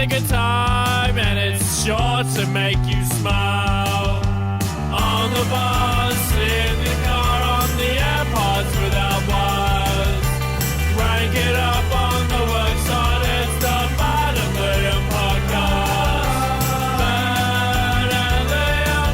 a good time, and it's sure to make you smile. On the bus, in the car, on the AirPods without wires. Rank it up on the worksite, it's the Bad and Liam podcast. Bad and Liam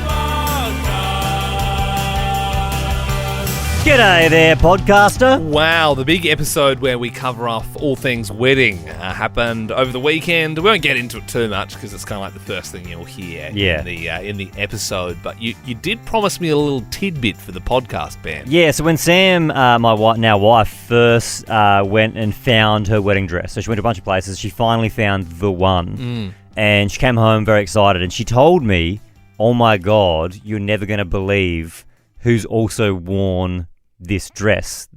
podcast. G'day there, podcaster. Wow, the big episode where we cover off all things wedding happened over the weekend. We won't get into it too much because it's kind of like the first thing you'll hear in the episode. But you did promise me a little tidbit for the podcast, Ben. Yeah, so when Sam, my wife, first went and found her wedding dress, so she went to a bunch of places, she finally found the one. And she came home very excited, and she told me, oh my God, you're never going to believe who's also worn this dress.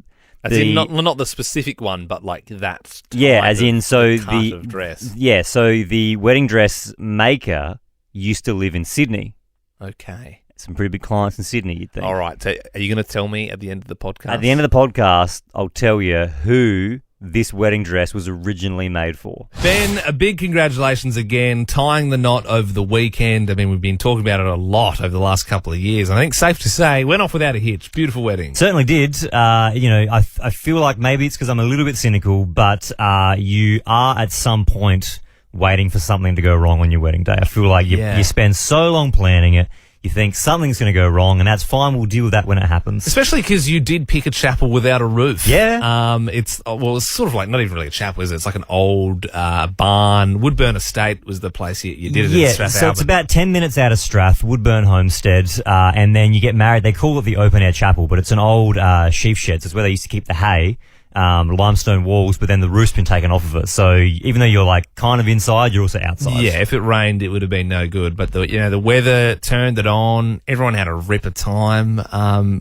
As in, not the specific one, but like that. Yeah, as in, so the dress. Yeah, so the wedding dress maker used to live in Sydney. Okay. Some pretty big clients in Sydney, you'd think. All right. So are you going to tell me at the end of the podcast? At the end of the podcast, I'll tell you who this wedding dress was originally made for. Ben, a big congratulations again, tying the knot over the weekend. I mean, we've been talking about it a lot over the last couple of years. I think safe to say, went off without a hitch. Beautiful wedding. Certainly did. I feel like maybe it's because I'm a little bit cynical, but you are at some point waiting for something to go wrong on your wedding day. I feel like you spend so long planning it. You think something's going to go wrong, and that's fine. We'll deal with that when it happens. Especially because you did pick a chapel without a roof. Yeah. It's sort of like not even really a chapel, is it? It's like an old barn. Woodburn Estate was the place you did it in Strath so it's about 10 minutes out of Strath, Woodburn Homestead, and then you get married. They call it the open-air chapel, but it's an old sheep shed. So it's where they used to keep the hay. Limestone walls, but then the roof's been taken off of it. So even though you're like kind of inside, you're also outside. Yeah, if it rained, it would have been no good. But the weather turned it on. Everyone had a ripper time.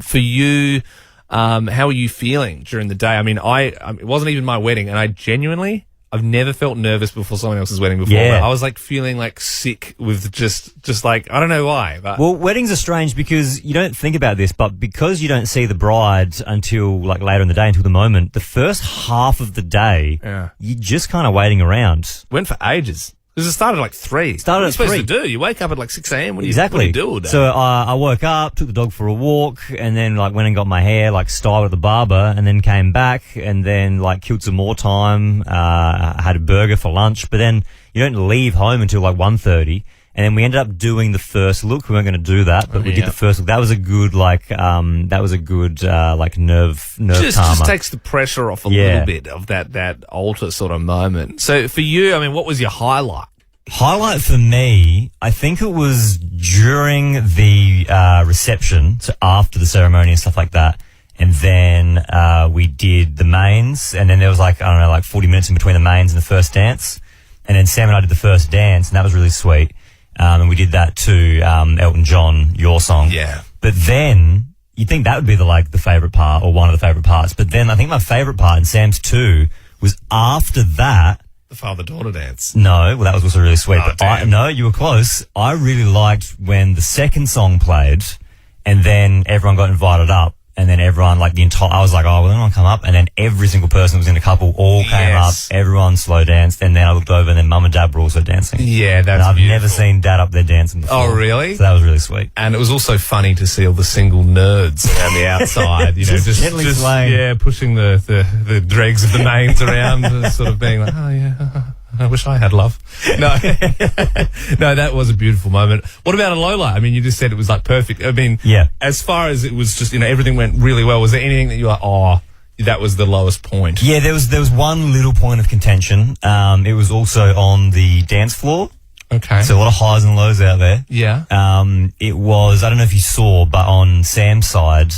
For you, how were you feeling during the day? I mean, it wasn't even my wedding, and I've never felt nervous before someone else's wedding before. Yeah. But I was like feeling like sick with just like, I don't know why. But. Well, weddings are strange because you don't think about this, but because you don't see the bride until like later in the day, until the moment, the first half of the day, you're just kind of waiting around. Went for ages. Because it started at like 3. Started at 3. What are you supposed to do? You wake up at like 6 a.m. What do you do all day? So I woke up, took the dog for a walk, and then like went and got my hair like styled at the barber, and then came back, and then like killed some more time. Had a burger for lunch, but then you don't leave home until like 1:30. And then we ended up doing the first look. We weren't going to do that, but we did the first look. That was a good nerve just takes the pressure off a little bit of that altar sort of moment. So for you, I mean, what was your highlight? Highlight for me, I think it was during the reception, so after the ceremony and stuff like that. And then we did the mains, and then there was like 40 minutes in between the mains and the first dance. And then Sam and I did the first dance, and that was really sweet. And we did that to Elton John, Your Song. Yeah. But then you'd think that would be the favourite part, or one of the favourite parts. But then I think my favourite part, and Sam's too, was after that. The father-daughter dance. No, well, that was also really sweet. Oh, but you were close. I really liked when the second song played, and then everyone got invited up. And then everyone, like I was like, oh, well, everyone come up. And then every single person who was in the couple all came up. Everyone slow danced. And then I looked over and then Mum and Dad were also dancing. Yeah, that's I've beautiful. never seen Dad up there dancing before. Oh, really? So that was really sweet. And it was also funny to see all the single nerds around the outside, just gently swaying. Yeah, pushing the dregs of the mains around, sort of being like, oh, yeah. I wish I had love. No, that was a beautiful moment. What about a Lola? I mean, you just said it was like perfect. I mean, as far as it was just, everything went really well. Was there anything that you were like, oh, that was the lowest point? Yeah, there was one little point of contention. It was also on the dance floor. Okay. So a lot of highs and lows out there. Yeah. It was, I don't know if you saw, but on Sam's side,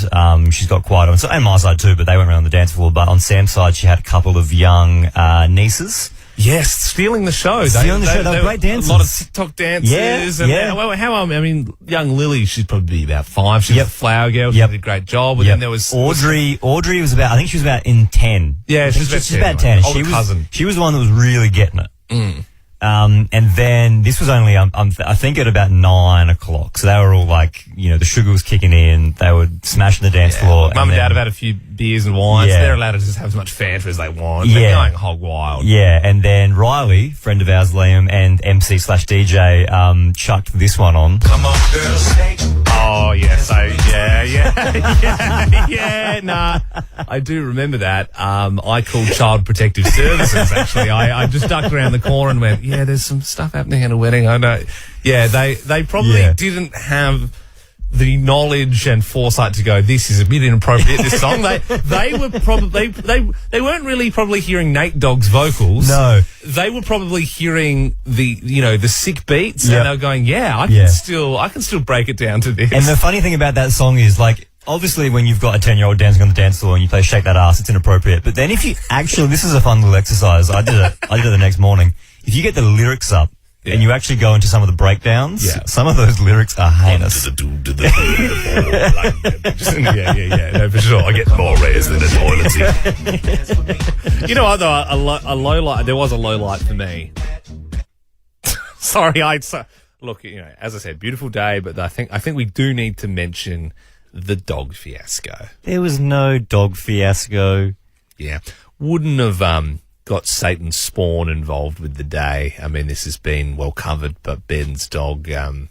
she's got quite on, and my side too, but they went around the dance floor. But on Sam's side, she had a couple of young nieces. Yes, stealing the show. They were great dancers. A lot of TikTok dances. How old? I mean, young Lily, she'd probably be about 5. She's a flower girl. She did a great job. And then there was Audrey was about, I think she was about in 10. Yeah, she's about 10. She was the one that was really getting it. And then this was only, I think at about 9 o'clock. So they were all like, the sugar was kicking in. They were smashing the dance floor. Mum and Dad have had a few beers and wines. Yeah. They're allowed to just have as much Fanta as they want. Yeah. They're going hog wild. Yeah, and then Riley, friend of ours, Liam, and MC/DJ, chucked this one on. Come on, girls. Oh, yes. Nah. I do remember that. I called Child Protective Services, actually. I just ducked around the corner and went, yeah, there's some stuff happening at a wedding. I know. Yeah, they probably didn't have the knowledge and foresight to go, this is a bit inappropriate, this song. They were probably, they weren't really probably hearing Nate Dogg's vocals. No. They were probably hearing the sick beats, Yep. and they were going, I can still break it down to this. And the funny thing about that song is, like, obviously when you've got a 10-year-old dancing on the dance floor and you play Shake That Ass, it's inappropriate. But then if you actually, this is a fun little exercise. I did it the next morning. If you get the lyrics up, and you actually go into some of the breakdowns, some of those lyrics are heinous. Yeah, no, for sure. I get more rays than a toilet seat. You know what, though? A low light, there was a low light for me. Sorry, look, as I said, beautiful day, but I think we do need to mention the dog fiasco. There was no dog fiasco. Yeah. Wouldn't have got Satan's spawn involved with the day. I mean, this has been well covered, but Ben's dog, I'm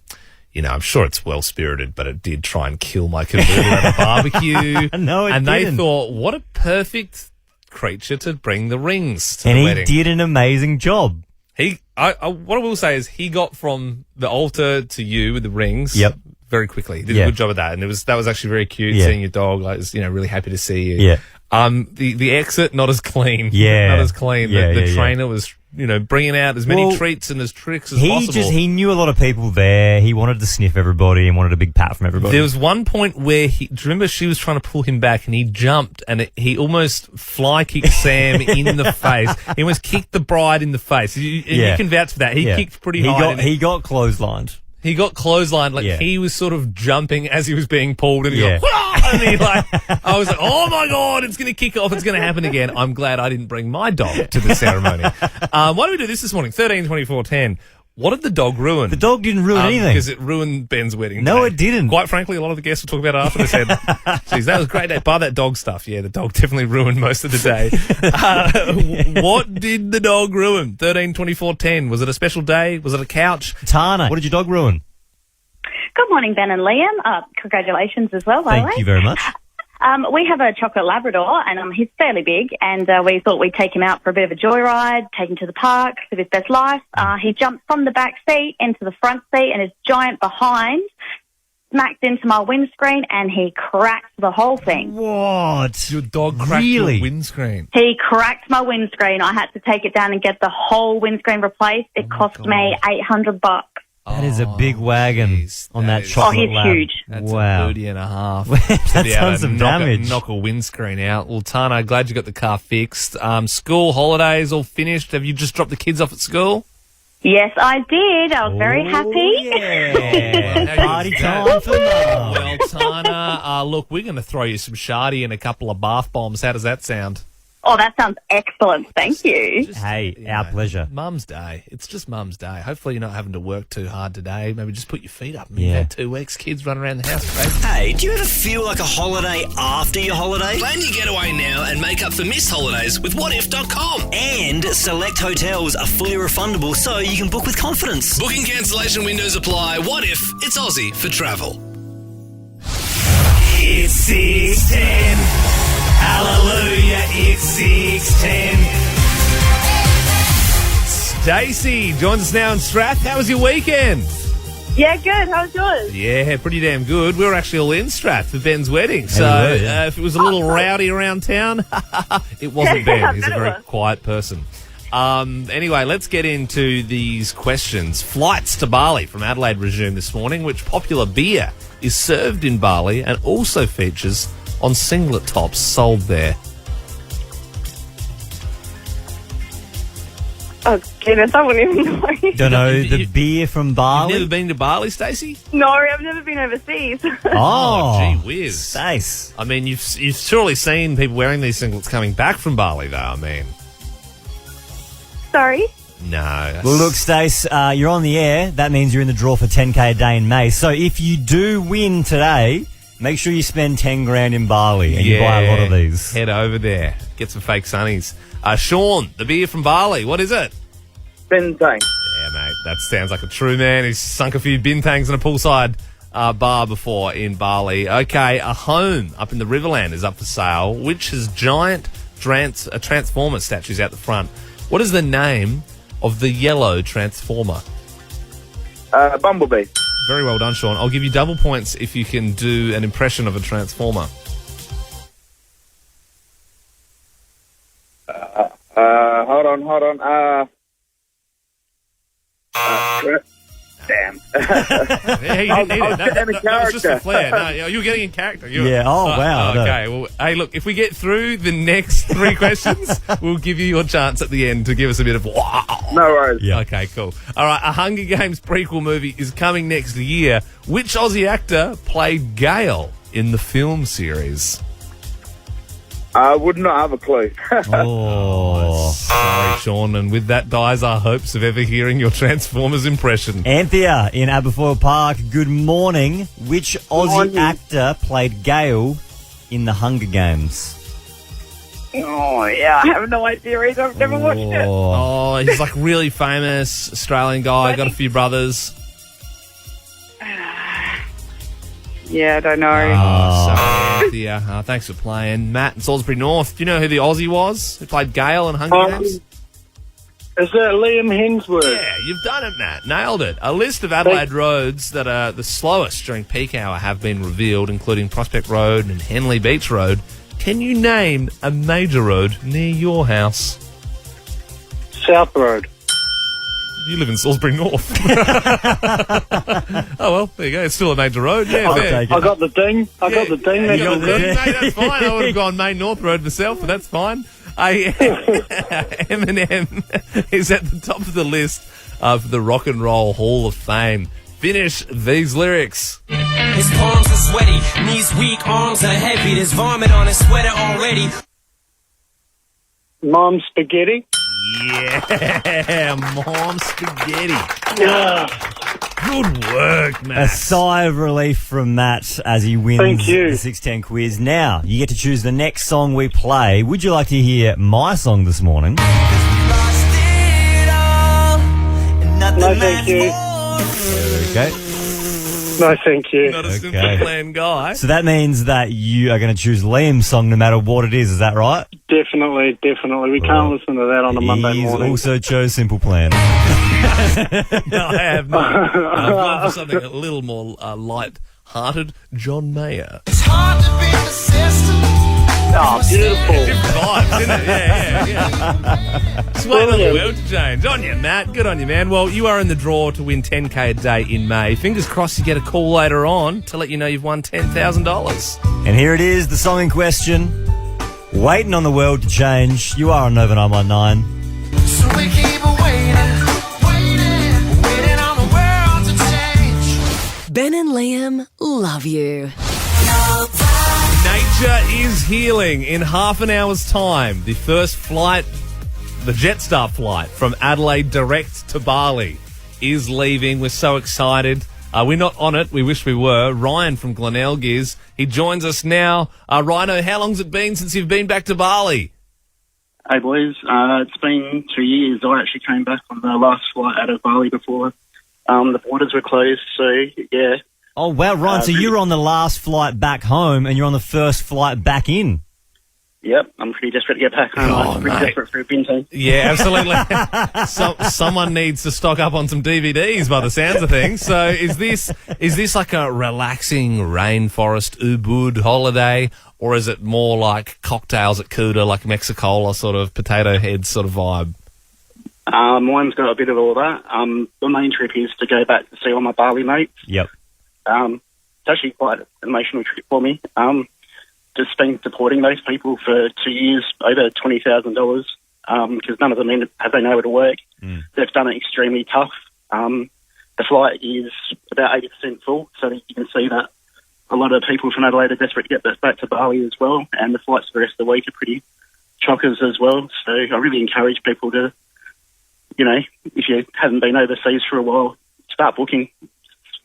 sure it's well-spirited, but it did try and kill my cavoodle at a barbecue. No, it and didn't. They thought, what a perfect creature to bring the rings to And the he wedding. did an amazing job. What I will say is he got from the altar to you with the rings. Yep. Very quickly. He did a good job of that. And that was actually very cute seeing your dog. I was, really happy to see you. Yeah. The exit, not as clean. Yeah. Not as clean. Yeah, The yeah, trainer was, bringing out as many treats and as tricks as possible. He knew a lot of people there. He wanted to sniff everybody and wanted a big pat from everybody. There was one point where do you remember she was trying to pull him back and he jumped and he almost fly kicked Sam in the face. He almost kicked the bride in the face. You can vouch for that. He kicked pretty high. He got clotheslined. He got clotheslined, he was sort of jumping as he was being pulled, and he got, and I was like, oh my God, it's going to kick off, it's going to happen again. I'm glad I didn't bring my dog to the ceremony. Why don't we do this morning? 13, 24, 10. What did the dog ruin? The dog didn't ruin anything. Because it ruined Ben's wedding No, day. it didn't. Quite frankly, a lot of the guests will talk about it after. They said, geez, that was a great day. Bar that dog stuff. Yeah, the dog definitely ruined most of the day. What did the dog ruin? 13, 24, 10. Was it a special day? Was it a couch? Tana, what did your dog ruin? Good morning, Ben and Liam. Congratulations as well, by the way. Thank you very much. We have a chocolate Labrador, and he's fairly big, and we thought we'd take him out for a bit of a joyride, take him to the park, live his best life. He jumped from the back seat into the front seat, and his giant behind smacked into my windscreen, and he cracked the whole thing. What? Your dog cracked your windscreen? He cracked my windscreen. I had to take it down and get the whole windscreen replaced. It cost me $800. That is a big wagon on that chocolate he's lab. huge. That's wow. a booty and a half. That's done some damage. Knock a windscreen out. Well, Tana, glad you got the car fixed. School holidays all finished. Have you just dropped the kids off at school? Yes, I did. I was very happy. Yeah. Party time for love. Well, Tana, look, we're going to throw you some Chardy and a couple of bath bombs. How does that sound? Oh, that sounds excellent. Thank you. Hey, our pleasure. Mum's Day. It's just Mum's Day. Hopefully you're not having to work too hard today. Maybe just put your feet up. You've had 2 weeks. Kids running around the house, baby. Hey, do you ever feel like a holiday after your holiday? Plan your getaway now and make up for missed holidays with whatif.com. And select hotels are fully refundable so you can book with confidence. Booking cancellation windows apply. What if it's Aussie for travel? It's 6:10. Hallelujah, it's 6:10. Stacey joins us now in Strath. How was your weekend? Yeah, good. How was yours? Yeah, pretty damn good. We were actually all in Strath for Ben's wedding. So if it was a little rowdy around town, it wasn't Ben. He's a very quiet person. Anyway, let's get into these questions. Flights to Bali from Adelaide resumed this morning. Which popular beer is served in Bali and also features on singlet tops sold there? Oh, goodness, I wouldn't even know. Don't know the beer from Bali. You've never been to Bali, Stacey? No, I've never been overseas. Oh, gee whiz. Stace. I mean, you've surely seen people wearing these singlets coming back from Bali, though. I mean, Sorry? No. Well, look, Stace, you're on the air. That means you're in the draw for 10K a day in May. So if you do win today, make sure you spend 10 grand in Bali and you buy a lot of these. Head over there. Get some fake sunnies. Sean, the beer from Bali, what is it? Bintang. Yeah, mate, that sounds like a true man. He's sunk a few bintangs in a poolside bar before in Bali. Okay, a home up in the Riverland is up for sale, which has giant transformer statues out the front. What is the name of the yellow transformer? Bumblebee. Very well done, Sean. I'll give you double points if you can do an impression of a transformer. Hold on. Damn. Yeah, you didn't need it. That was just a flair. No, you were getting in character. Wow. Okay, well, hey, look, if we get through the next 3 questions, we'll give you your chance at the end to give us a bit of wow. No worries. Yeah. Okay, cool. All right, a Hunger Games prequel movie is coming next year. Which Aussie actor played Gale in the film series? I would not have a clue. Oh. Sorry, Sean, and with that dies our hopes of ever hearing your Transformers impression. Anthea in Aberfoyle Park, good morning. Which Aussie actor played Gale in the Hunger Games? Oh, yeah, I have no idea either. I've never watched it. Oh, he's like really famous Australian guy, got a few brothers. Yeah, I don't know. Sorry, Anthea. Thanks for playing. Matt in Salisbury North. Do you know who the Aussie was who played Gale in Hunger Games? Is that Liam Hemsworth? Yeah, you've done it, Matt. Nailed it. A list of Adelaide roads that are the slowest during peak hour have been revealed, including Prospect Road and Henley Beach Road. Can you name a major road near your house? South Road. You live in Salisbury North. Oh, well, there you go. It's still a major road. Yeah, fair. I got the ding. I got the ding. You got the ding, mate. That's fine. I would have gone Main North Road myself, but that's fine. Eminem is at the top of the list of the Rock and Roll Hall of Fame. Finish these lyrics. His palms are sweaty, knees weak, arms are heavy. There's vomit on his sweater already. Mom spaghetti. Yeah, Mom Spaghetti. Yeah. Good work, A Matt. sigh of relief from Matt as he wins Thank you. the 610 quiz. Now, you get to choose the next song we play. Would you like to hear my song this morning? No, thank you. Okay. No, thank you. Not a simple Okay. plan guy. So that means that you are going to choose Liam's song no matter what it is that right? Definitely. We can't listen to that on a Monday He's morning. also chose Simple Plan. No, I have not. I've gone for something a little more light-hearted. John Mayer. It's hard to be persistent. Oh, beautiful. Different vibes, isn't it? Yeah. Just waiting on the world to change. On you, Matt. Good on you, man. Well, you are in the draw to win 10K a day in May. Fingers crossed you get a call later on to let you know you've won $10,000. And here it is, the song in question. Waiting on the world to change. You are on Nova 919. So we keep waiting on the world to change. Ben and Liam love you. Nature is healing. In half an hour's time, the first flight, the Jetstar flight from Adelaide direct to Bali is leaving. We're so excited. We're not on it. We wish we were. Ryan from Glenelg is. He joins us now. Rhino, how long's it been since you've been back to Bali? Hey, boys. It's been 2 years. I actually came back on the last flight out of Bali before the borders were closed. So, yeah. Oh, wow, Ryan. So you're on the last flight back home and you're on the first flight back in. Yep, I'm pretty desperate to get back home. I'm pretty desperate for a bintang. Yeah, absolutely. Someone needs to stock up on some DVDs by the sounds of things. So is this like a relaxing rainforest Ubud holiday, or is it more like cocktails at Kuta, like Mexicola sort of potato head sort of vibe? Mine's got a bit of all that. The main trip is to go back to see all my Bali mates. Yep. It's actually quite an emotional trip for me. Just been supporting those people for 2 years, over $20,000, because none of them have been able to work. They've done it extremely tough. The flight is about 80% full, so you can see that a lot of people from Adelaide are desperate to get back to Bali as well, and the flights for the rest of the week are pretty chockers as well. So I really encourage people to, if you haven't been overseas for a while, start booking.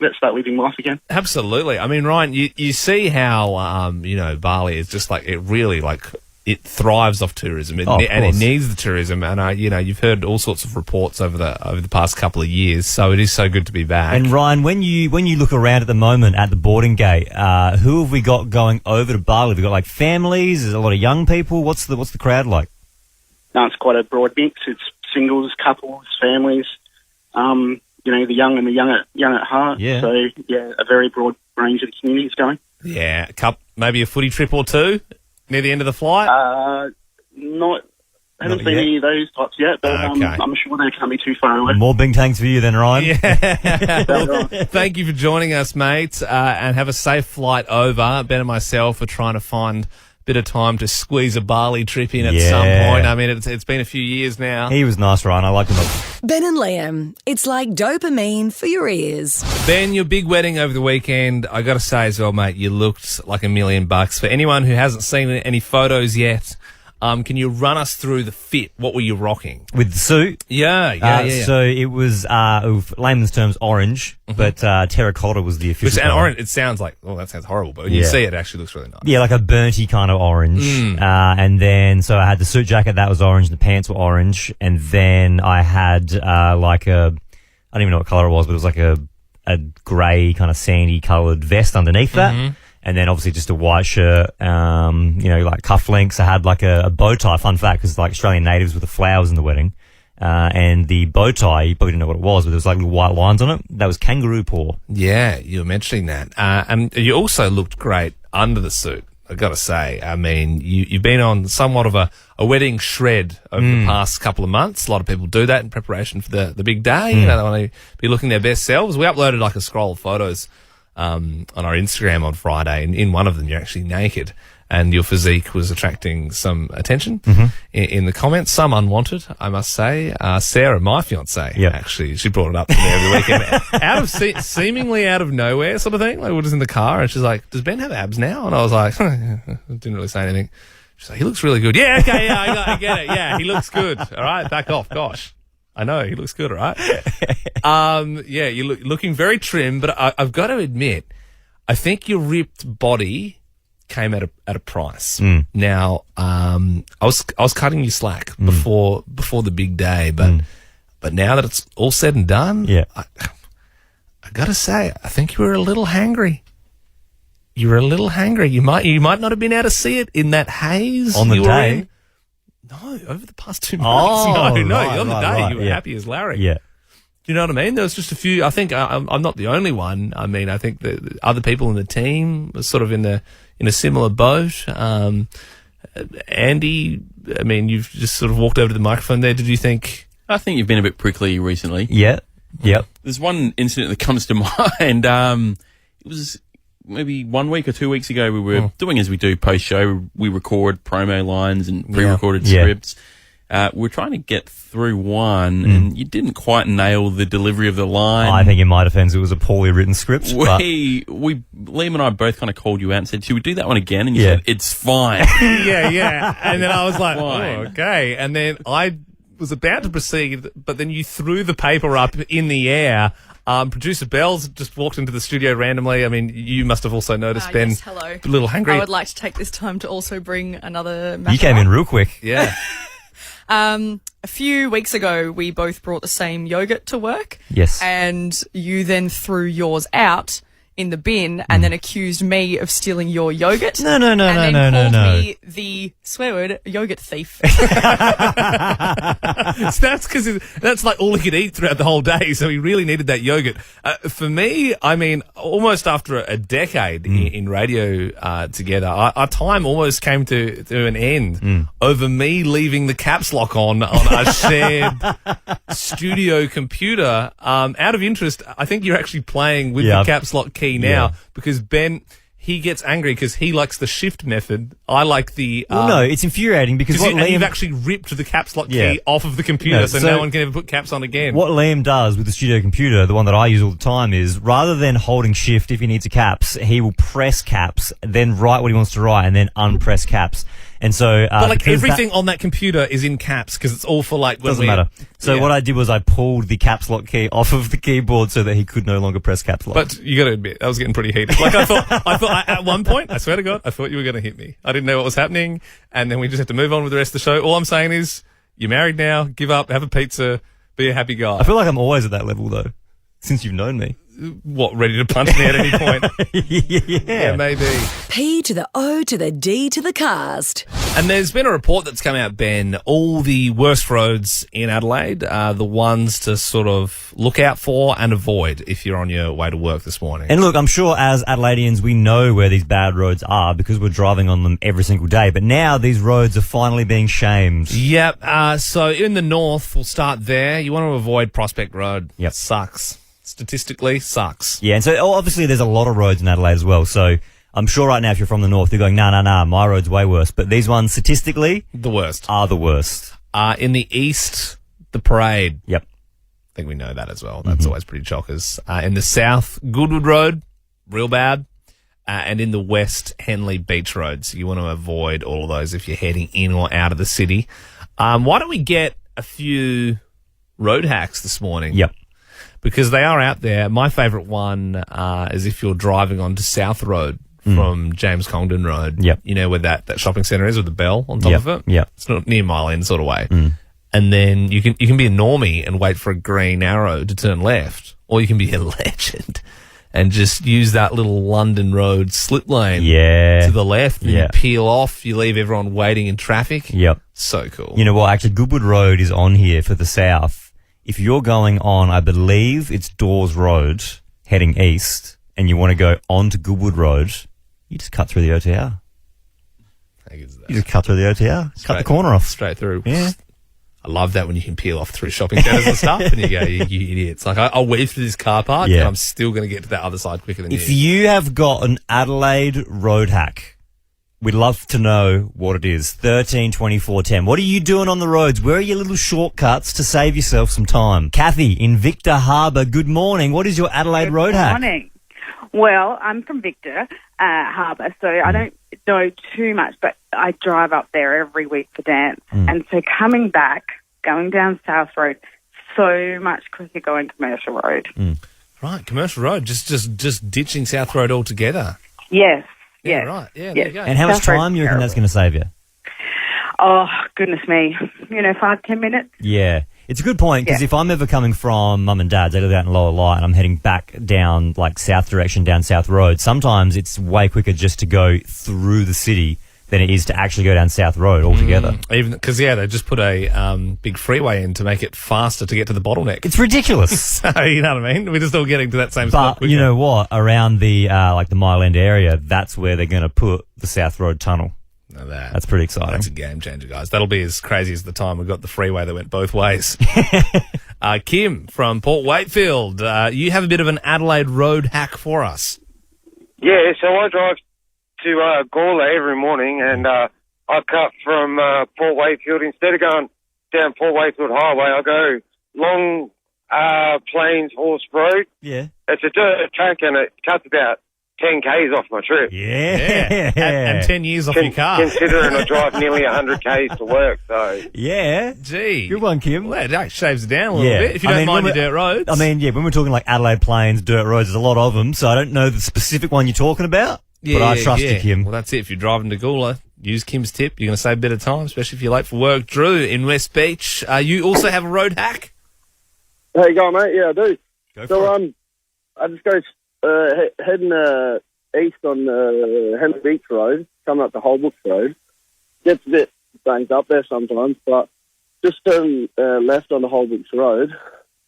Let's start living life again. Absolutely. I mean, Ryan, you see how, Bali is just like, it really, like, it thrives off tourism, and it needs the tourism. And you've heard all sorts of reports over the past couple of years. So it is so good to be back. And Ryan, when you look around at the moment at the boarding gate, who have we got going over to Bali? Have we got like families? Is there a lot of young people? What's the crowd like? No, it's quite a broad mix. It's singles, couples, families. The young and the young at heart. Yeah. So a very broad range of communities going. Yeah, maybe a footy trip or two near the end of the flight. Haven't seen any of those types yet, but Okay. I'm sure they can't be too far away. More bing tanks for you then, Ryan. Yeah. Thank you for joining us, mate, and have a safe flight over. Ben and myself are trying to find a bit of time to squeeze a Bali trip in at some point. I mean, it's been a few years now. He was nice, Ryan. I liked him. Ben and Liam, it's like dopamine for your ears. Ben, your big wedding over the weekend, I got to say as well, mate, you looked like $1 million. For anyone who hasn't seen any photos yet, can you run us through the fit? What were you rocking? With the suit? Yeah. So it was, layman's terms, orange, but terracotta was the official And colour. orange, it sounds like, that sounds horrible, but when you see it, it actually looks really nice. Yeah, like a burnty kind of orange. And then, so I had the suit jacket, that was orange, the pants were orange, and then I had I don't even know what colour it was, but it was like a grey kind of sandy coloured vest underneath that. And then obviously just a white shirt, like cufflinks. I had like a bow tie, fun fact, because like Australian natives with the flowers in the wedding. And the bow tie, you probably didn't know what it was, but there was like little white lines on it. That was kangaroo paw. Yeah, you were mentioning that. And you also looked great under the suit, I've got to say. I mean, you've been on somewhat of a wedding shred over the past couple of months. A lot of people do that in preparation for the big day. They want to be looking their best selves. We uploaded like a scroll of photos on our Instagram on Friday, and in one of them you're actually naked, and your physique was attracting some attention in the comments, some unwanted, I must say. Sarah, my fiancée, actually, she brought it up to me over the weekend, seemingly out of nowhere sort of thing. Like, we're just in the car, and she's like, does Ben have abs now? And I was like, didn't really say anything. She's like, he looks really good. Yeah, okay, I get it. Yeah, he looks good. All right, back off. Gosh. I know, he looks good, all right? You're looking very trim, but I've got to admit, I think your ripped body came at a price. Now, I was cutting you slack before the big day, but now that it's all said and done, I got to say, I think you were a little hangry. You were a little hangry. You might not have been able to see it in that haze on the day. No, over the past 2 months. On the day you were happy as Larry. Yeah. Do you know what I mean? There was just a few. I think I'm not the only one. I mean, I think the other people in the team were sort of in a similar boat. Andy, I mean, you've just sort of walked over to the microphone there. Did you think? I think you've been a bit prickly recently. Yeah. Yep. There's one incident that comes to mind. It was maybe 1 week or 2 weeks ago. We were doing as we do post-show. We record promo lines and pre-recorded scripts. We're trying to get through one, and you didn't quite nail the delivery of the line. I think in my defence, it was a poorly written script. Liam and I both kind of called you out and said, should we do that one again? And you said, it's fine. Yeah. And then I was like, okay. And then I was about to proceed, but then you threw the paper up in the air. Producer Bells just walked into the studio randomly. I mean, you must have also noticed, Ben. Yes, hello. A little hungry. I would like to take this time to also bring another matter You came in real quick. Yeah. A few weeks ago, we both brought the same yogurt to work. Yes. And you then threw yours out in the bin and then accused me of stealing your yogurt. No. And then called me the swear word yogurt thief. So that's because that's like all he could eat throughout the whole day, so he really needed that yogurt. For me, I mean, almost after a decade in radio together, our time almost came to an end over me leaving the caps lock on a shared studio computer. Out of interest, I think you're actually playing with the caps lock key now because Ben, he gets angry because he likes the shift method. I like the... no, it's infuriating because you've actually ripped the caps lock key off of the computer, so no one can ever put caps on again. What Liam does with the studio computer, the one that I use all the time, is rather than holding shift if he needs a caps, he will press caps, then write what he wants to write, and then unpress caps. And so, But like because everything on that computer is in caps because it's all for like when doesn't matter. So what I did was I pulled the caps lock key off of the keyboard so that he could no longer press caps lock. But you got to admit, that was getting pretty heated. Like I thought at one point, I swear to God, I thought you were going to hit me. I didn't know what was happening, and then we just had to move on with the rest of the show. All I'm saying is, you're married now. Give up. Have a pizza. Be a happy guy. I feel like I'm always at that level though, since you've known me. What, ready to punch me at any point? Yeah, maybe. P to the O to the D to the cast. And there's been a report that's come out, Ben. All the worst roads in Adelaide are the ones to sort of look out for and avoid if you're on your way to work this morning. And look, I'm sure as Adelaideans, we know where these bad roads are because we're driving on them every single day. But now these roads are finally being shamed. Yep. So in the north, we'll start there. You want to avoid Prospect Road. Yep. Sucks. Statistically, sucks. Yeah, and so obviously there's a lot of roads in Adelaide as well. So I'm sure right now if you're from the north, you're going, nah, my road's way worse. But these ones, statistically, the worst. Are the worst. In the east, the Parade. Yep. I think we know that as well. That's always pretty chockers. In the south, Goodwood Road, real bad. And in the west, Henley Beach Road. So you want to avoid all of those if you're heading in or out of the city. Why don't we get a few road hacks this morning? Yep. Because they are out there. My favourite one is if you're driving onto South Road from James Congdon Road. Yep. You know where that shopping centre is with the bell on top of it? Yep. It's not near Mile End sort of way. And then you can be a normie and wait for a green arrow to turn left. Or you can be a legend and just use that little London Road slip lane to the left. And you peel off. You leave everyone waiting in traffic. Yep. So cool. You know what? Actually, Goodwood Road is on here for the south. If you're going on, I believe it's Dawes Road, heading east, and you want to go onto Goodwood Road, you just cut through the OTR. You just cut through the OTR. Cut the corner off. Straight through. Yeah. I love that when you can peel off through shopping centres and stuff, and you go, you idiots. Like, I'll weave through this car park, and I'm still going to get to that other side quicker than you. If you have got an Adelaide road hack, we'd love to know what it is. 13 24 10. What are you doing on the roads? Where are your little shortcuts to save yourself some time? Kathy in Victor Harbour, good morning. What is your Adelaide road hack? Good morning. Well, I'm from Victor Harbour, so I don't know too much, but I drive up there every week for dance. And so coming back, going down South Road, so much quicker going Commercial Road. Right, Commercial Road, just ditching South Road altogether. Yes. Yeah, right. Yeah, there you go. And how much time do you reckon that's going to save you? Oh, goodness me. 5-10 minutes. Yeah. It's a good point because if I'm ever coming from Mum and Dad's, they live out in Lower Light, and I'm heading back down like south direction down South Road, sometimes it's way quicker just to go through the city than it is to actually go down South Road altogether. Even because, they just put a big freeway in to make it faster to get to the bottleneck. It's ridiculous. So, you know what I mean? We're just all getting to that same spot. But you know what? Around the the Mile End area, that's where they're going to put the South Road tunnel. Now that's pretty exciting. That's a game changer, guys. That'll be as crazy as the time we got the freeway that went both ways. Kim from Port Wakefield, you have a bit of an Adelaide road hack for us. Yeah, so I drive to Gawler every morning, and I cut from Port Wakefield. Instead of going down Port Wakefield Highway, I go long Plains Horse Road. Yeah. It's a dirt track, and it cuts about 10 Ks off my trip. Yeah. And 10 years off your car. Considering I drive nearly 100 Ks to work, so... Yeah. Gee. Good one, Kim. Well, that shaves it down a little bit, if you don't mind your dirt roads. I mean, when we're talking like Adelaide Plains, dirt roads, there's a lot of them, so I don't know the specific one you're talking about, but I trust you, Kim. Well, that's it. If you're driving to Gawler, use Kim's tip. You're going to save a bit of time, especially if you're late for work. Drew in West Beach, you also have a road hack? How you going, mate? Yeah, I do. Go for it. I just go heading east on Hangry Beach Road, coming up to Holbrook Road. Gets a bit banged up there sometimes, but just turn left on the Holbrook Road.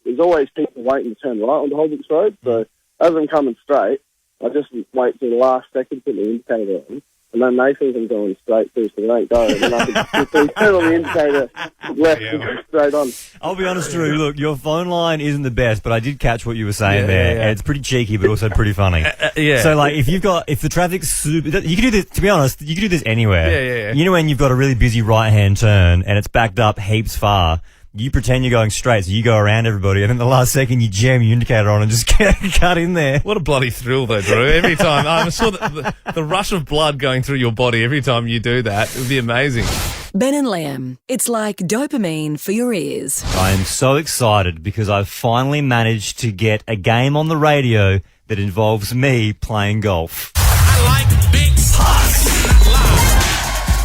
There's always people waiting to turn right on the Holbrook Road, so as I'm coming straight, I just wait till the last second, put the indicator on, and then they think I'm going straight through, so they don't go, and then I can just turn on the indicator left and go straight on. I'll be honest, Drew, look, your phone line isn't the best, but I did catch what you were saying there, and it's pretty cheeky, but also pretty funny. So, like, if the traffic's super, you can do this, to be honest, you can do this anywhere. Yeah. You know when you've got a really busy right-hand turn, and it's backed up heaps far, you pretend you're going straight, so you go around everybody, and then the last second you jam your indicator on and just cut in there. What a bloody thrill, though, Drew. Every time, I'm sure that the rush of blood going through your body every time you do that, it would be amazing. Ben and Lamb, it's like dopamine for your ears. I am so excited because I've finally managed to get a game on the radio that involves me playing golf. I like big putts.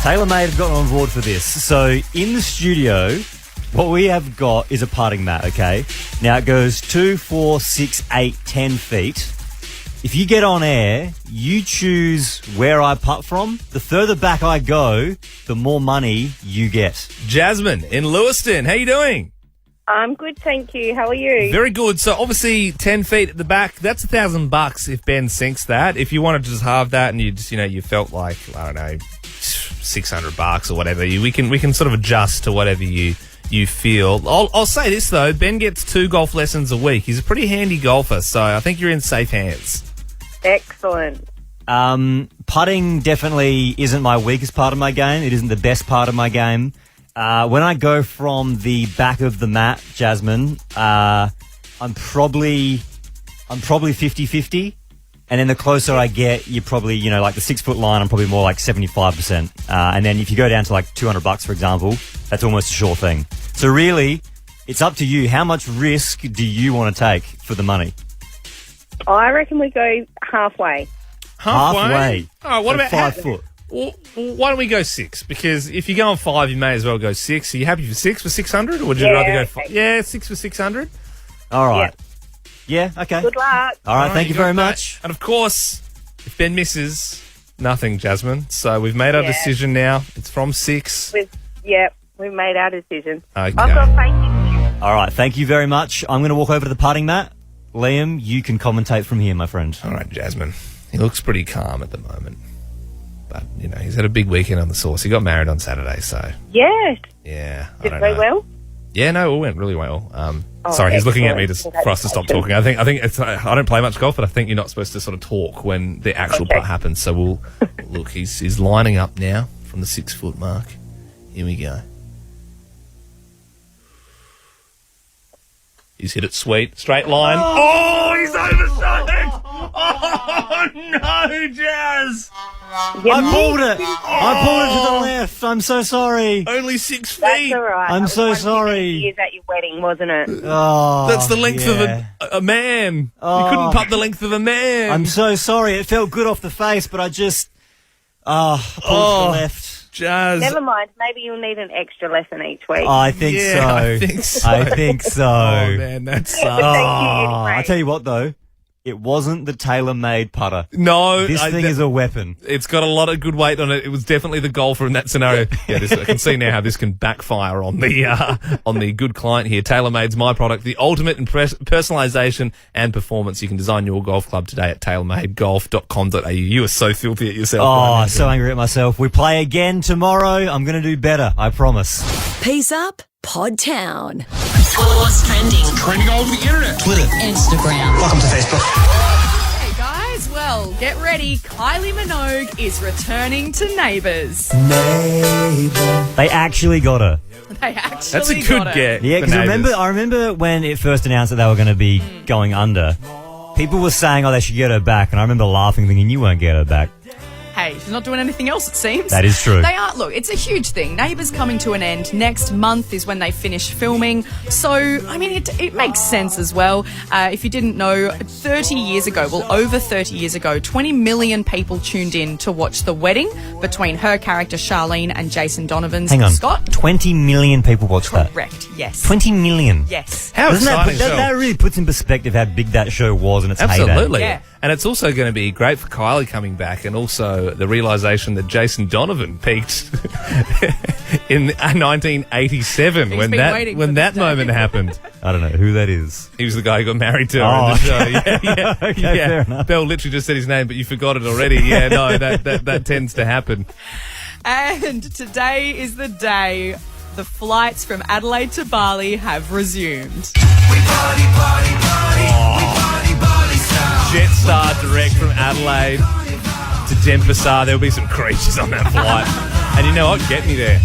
TaylorMade have gotten on board for this. So in the studio, what we have got is a putting mat, okay? Now it goes 2, 4, 6, 8, 10 feet. If you get on air, you choose where I putt from. The further back I go, the more money you get. Jasmine in Lewiston, how you doing? I'm good, thank you. How are you? Very good. So obviously 10 feet at the back, that's $1,000 if Ben sinks that. If you wanted to just halve that and you just, you felt like, I don't know, $600 or whatever, we can sort of adjust to whatever you feel. I'll say this though, Ben gets 2 golf lessons a week. He's a pretty handy golfer, so I think you're in safe hands. Excellent. Putting definitely isn't my weakest part of my game. It isn't the best part of my game. When I go from the back of the mat, Jasmine, I'm probably 50-50. And then the closer I get, you're probably, like the 6 foot line, I'm probably more like 75%. And then if you go down to like $200, for example, that's almost a sure thing. So really, it's up to you. How much risk do you want to take for the money? I reckon we go halfway. Halfway? All right, what So about 5 foot? Well, why don't we go 6? Because if you go on 5, you may as well go 6. Are you happy for 6 for 600, or would you rather go 5? Yeah, 6 for 600. All right. Yeah, okay. Good luck. All right, thank you very got that. much. And of course, if Ben misses, nothing, Jasmine. So we've made our decision now. It's from 6. We've made our decision. Okay. I've got faith in you. All right, thank you very much. I'm going to walk over to the putting mat. Liam, you can commentate from here, my friend. All right, Jasmine. He looks pretty calm at the moment. But, he's had a big weekend on the sauce. He got married on Saturday, so... Yes. Yeah. Did it go well? Yeah, no, it all went really well. Sorry, he's looking at me for us to stop talking. I think it's, I don't play much golf, but I think you're not supposed to sort of talk when the actual putt happens. So we'll look. He's lining up now from the 6 foot mark. Here we go. He's hit it sweet, straight line. Oh, he's overshot it! Oh no, Jazz! I pulled it. I pulled it to the left. I'm so sorry. Only 6 feet. That's all right. I'm so sorry. Years at your wedding, wasn't it? Oh, that's the length of a man. You couldn't putt the length of a man. I'm so sorry. It felt good off the face, but I just I pulled it to the left. Jazz. Never mind. Maybe you'll need an extra lesson each week. I think so. I think so. I think so. Oh man, that sucks. Thank you anyway. I tell you what though. It wasn't the TaylorMade putter. No. This thing is a weapon. It's got a lot of good weight on it. It was definitely the golfer in that scenario. I can see now how this can backfire on the good client here. TaylorMade's my product, the ultimate in personalisation and performance. You can design your golf club today at tailormadegolf.com.au. You are so filthy at yourself. Oh, so angry at myself. We play again tomorrow. I'm going to do better. I promise. Peace up, Pod Town. What's trending? Trending all over the internet. Twitter. Instagram. Welcome to Facebook. Hey guys, well, get ready. Kylie Minogue is returning to Neighbours. They actually got her. They actually That's a good get. Yeah, because I remember when it first announced that they were going to be going under, people were saying, they should get her back. And I remember laughing, thinking, you won't get her back. Hey, she's not doing anything else, it seems. That is true. They are. Look, it's a huge thing. Neighbours coming to an end. Next month is when they finish filming. So, I mean, it makes sense as well. If you didn't know, 30 years ago, over 30 years ago, 20 million people tuned in to watch the wedding between her character Charlene and Jason Donovan's Hang on. Scott. 20 million people watched that. Correct, yes. 20 million. Yes. How exciting. That really puts in perspective how big that show was in its heyday. Absolutely. Yeah. And it's also going to be great for Kylie coming back, and also the realisation that Jason Donovan peaked in 1987 when that moment happened. I don't know who that is. He was the guy who got married to her in the show. Yeah. Okay, fair enough. Belle literally just said his name, but you forgot it already. Yeah, no, that tends to happen. And today is the day the flights from Adelaide to Bali have resumed. Jetstar direct from Adelaide to Denpasar. There'll be some creatures on that flight. And you know what? Get me there.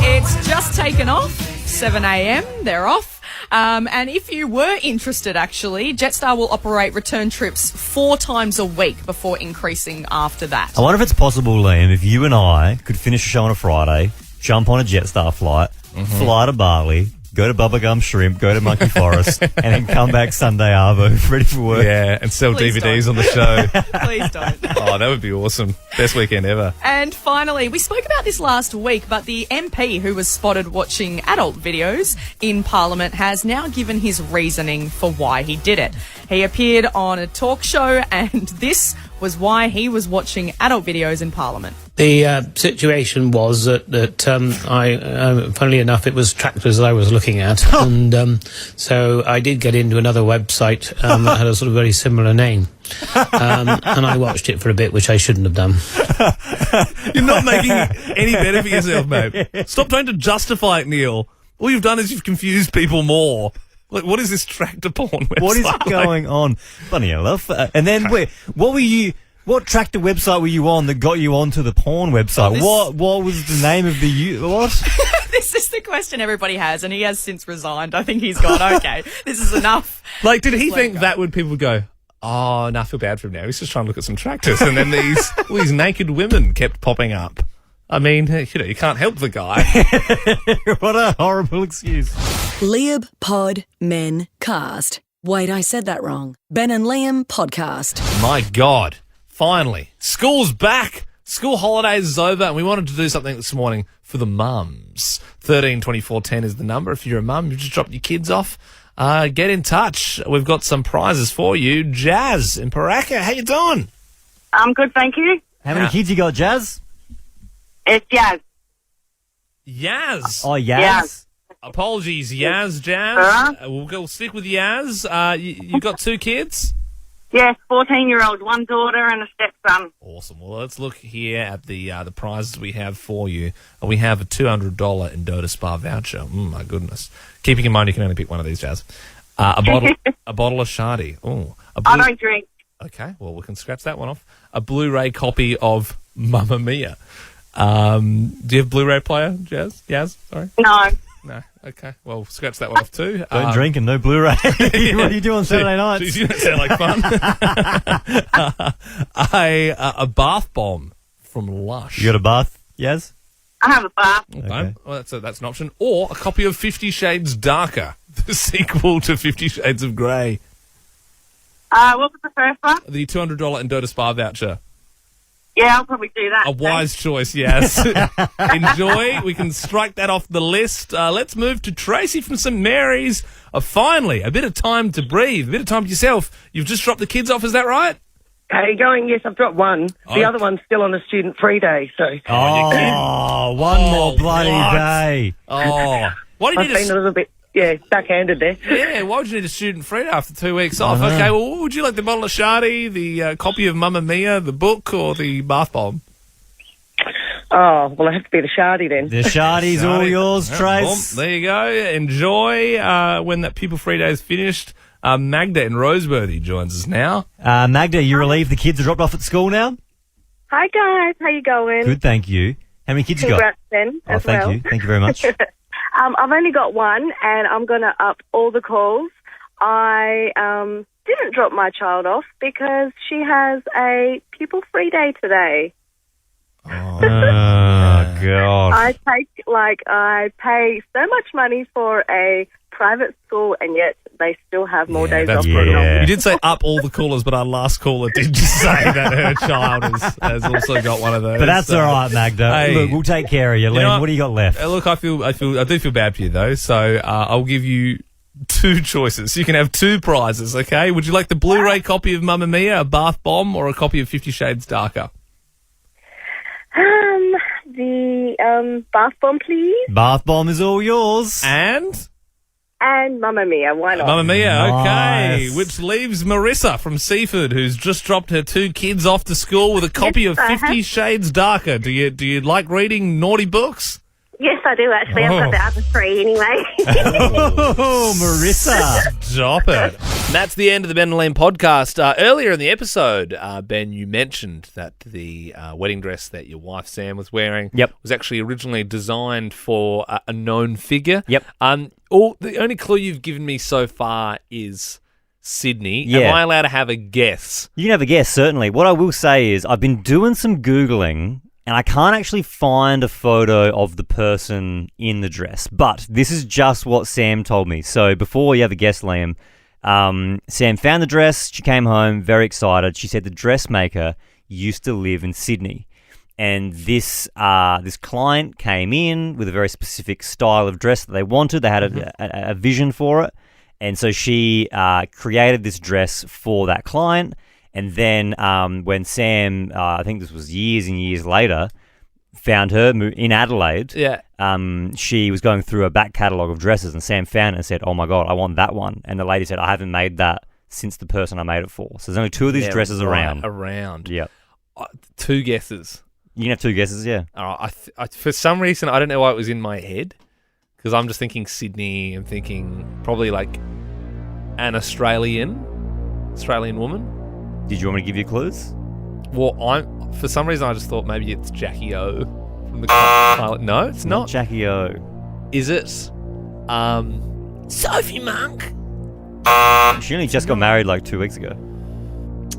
It's just taken off. 7 a.m. They're off. And if you were interested, actually, Jetstar will operate return trips 4 times a week before increasing after that. I wonder if it's possible, Liam, if you and I could finish a show on a Friday, jump on a Jetstar flight, fly to Bali, go to Bubblegum Shrimp, go to Monkey Forest, and then come back Sunday arvo, ready for work. Yeah, and sell Please DVDs don't. on the show. Please don't. Oh, that would be awesome. Best weekend ever. And finally, we spoke about this last week, but the MP who was spotted watching adult videos in Parliament has now given his reasoning for why he did it. He appeared on a talk show, and this was why he was watching adult videos in Parliament. The situation was that funnily enough, it was tractors that I was looking at, and so I did get into another website that had a sort of very similar name, and I watched it for a bit, which I shouldn't have done. You're not making it any better for yourself, mate. Stop trying to justify it, Neil. All you've done is you've confused people more. Like, what is this tractor porn website? What is going on? Funny enough. And then, what tractor website were you on that got you onto the porn website? What was the name of what? This is the question everybody has, and he has since resigned. I think he's gone, okay, this is enough. Like, did he think that would people go, oh, no, I feel bad for him now. He's just trying to look at some tractors. And then these naked women kept popping up. I mean, you can't help the guy. What a horrible excuse. Liam Pod Men Cast. Wait, I said that wrong. Ben and Liam Podcast. My God. Finally. School's back. School holidays is over, and we wanted to do something this morning for the mums. 13 24 10 is the number. If you're a mum, you've just dropped your kids off, get in touch. We've got some prizes for you. Jazz in Paraka, how you doing? I'm good, thank you. How many kids you got, Jazz? It's Jazz. Yaz. Oh, Yaz? Apologies, Yaz, Jazz. We'll stick with Yaz. You got 2 kids? Yes, 14-year-old, 1 daughter and a stepson. Awesome. Well, let's look here at the prizes we have for you. We have a $200 Endota Spa voucher. My goodness. Keeping in mind you can only pick one of these, Jazz. A bottle of Chardy. Oh, I don't drink. Okay, well, we can scratch that one off. A Blu-ray copy of Mamma Mia. Do you have Blu-ray player, Jazz? Yaz? Sorry? No. Okay. Well, scratch that one off too. Don't drink and no Blu-ray. What do you do on Saturday nights? Geez, you don't sound like fun. A bath bomb from Lush. You got a bath, Yaz? I have a bath. Okay. Well, that's an option. Or a copy of 50 Shades Darker, the sequel to 50 Shades of Grey. What was the first one? The $200 Endota Spa voucher. Yeah, I'll probably do that. A wise choice, yes. Enjoy. We can strike that off the list. Let's move to Tracy from St Mary's. Finally, a bit of time to breathe, a bit of time to yourself. You've just dropped the kids off, is that right? How are you going? Yes, I've dropped one. The other one's still on a student-free day, so... One more bloody day. Oh. Why did I've you been a little bit... Yeah, backhanded there. Yeah, why would you need a student free after 2 weeks off? Okay, well, what would you like, the bottle of Chardy, the copy of Mamma Mia, the book, or the bath bomb? Oh, well, it has to be the Chardy then. The Chardy's all yours, Trace. There you go. Enjoy when that pupil-free day is finished. Magda in Roseworthy joins us now. Magda, you relieved the kids are dropped off at school now? Hi, guys. How you going? Good, thank you. How many kids you got? Congrats, Ben, as thank well. you. Thank you very much. I've only got one, and I'm going to up all the calls. I didn't drop my child off because she has a pupil-free day today. Oh, God. I pay so much money for a private school, and yet they still have more days off. You did say up all the callers, but our last caller did just say that her child has also got one of those. But that's all right, Magda. Hey, look, we'll take care of you, Liam. What do you got left? Look, I do feel bad for you though. So I'll give you 2 choices. You can have 2 prizes. Okay? Would you like the Blu-ray copy of Mamma Mia, a bath bomb, or a copy of 50 Shades Darker? The bath bomb, please. Bath bomb is all yours. And Mamma Mia, why not? Mamma Mia, Nice. okay. Which leaves Marissa from Seaford, who's just dropped her 2 kids off to school with a copy of 50 Shades Darker. Do you like reading naughty books? Yes, Yes, I do actually. I've got the other 3 anyway. Oh, Marissa. Stop it. That's the end of the Ben and Liam podcast. Earlier in the episode, Ben, you mentioned that the wedding dress that your wife Sam was wearing was actually originally designed for a known figure. Yep. The only clue you've given me so far is Sydney. Yeah. Am I allowed to have a guess? You can have a guess, certainly. What I will say is I've been doing some Googling and I can't actually find a photo of the person in the dress. But this is just what Sam told me. So before you have a guess, Liam, Sam found the dress. She came home very excited. She said the dressmaker used to live in Sydney. And this client came in with a very specific style of dress that they wanted. They had a vision for it. And so she created this dress for that client. And then when Sam, I think this was years and years later, found her in Adelaide, she was going through a back catalogue of dresses, and Sam found it and said, "Oh my God, I want that one." And the lady said, "I haven't made that since the person I made it for." So there's only 2 of these dresses around. Yeah. 2 guesses. You can have 2 guesses, yeah. All right. I for some reason, I don't know why it was in my head, because I'm just thinking Sydney. I'm thinking probably like an Australian woman. Did you want me to give you clues? Well, for some reason I just thought maybe it's Jackie O from the pilot. No, it's not Jackie O. Is it? Sophie Monk. She only just got married like 2 weeks ago.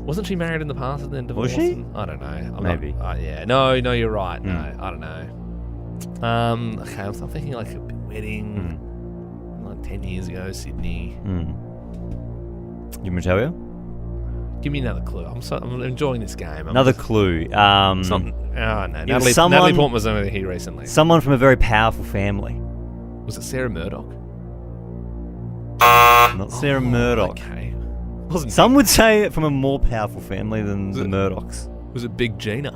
Wasn't she married in the past and then divorced? Was she? I don't know. Maybe. Yeah. No, you're right. No, I don't know. Okay, I'm thinking like a wedding, like 10 years ago, Sydney. You want me to tell you? Give me another clue. I'm enjoying this game. Another clue. No. Natalie Portman was only here recently. Someone from a very powerful family. Was it Sarah Murdoch? Not Sarah Murdoch. Okay. Some would say from a more powerful family than the Murdochs. Was it Big Gina?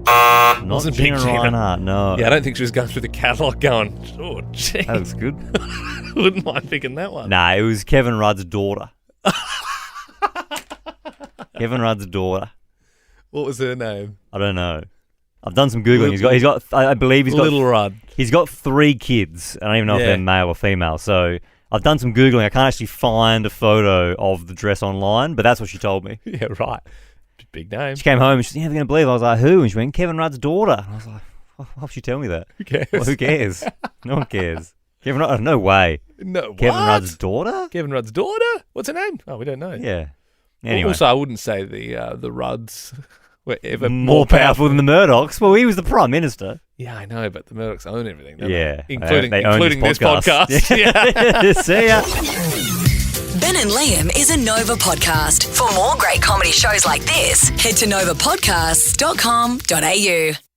Not Gina Reinhardt, no. Yeah, I don't think she was going through the catalogue going, oh, jeez. That was good. Wouldn't mind picking that one. Nah, it was Kevin Rudd's daughter. Kevin Rudd's daughter. What was her name? I don't know. I've done some Googling. He's got. I believe he's got. Little Rudd. He's got 3 kids. I don't even know if they're male or female. So I've done some Googling. I can't actually find a photo of the dress online, but that's what she told me. Yeah, right. Big name. She came home and she said, "You're never going to believe." I was like, "Who?" And she went, "Kevin Rudd's daughter." And I was like, "Why would she tell me that?" Who cares? Well, who cares? No one cares. Kevin Rudd? No way. No. Kevin Rudd's daughter? Kevin Rudd's daughter? What's her name? Oh, we don't know. Yeah. Anyway. Also, I wouldn't say the Rudds were ever more powerful than the Murdochs. Well, he was the Prime Minister. Yeah, I know, but the Murdochs own everything, don't they? Including this podcast. Yeah. See ya. Ben and Liam is a Nova podcast. For more great comedy shows like this, head to novapodcasts.com.au.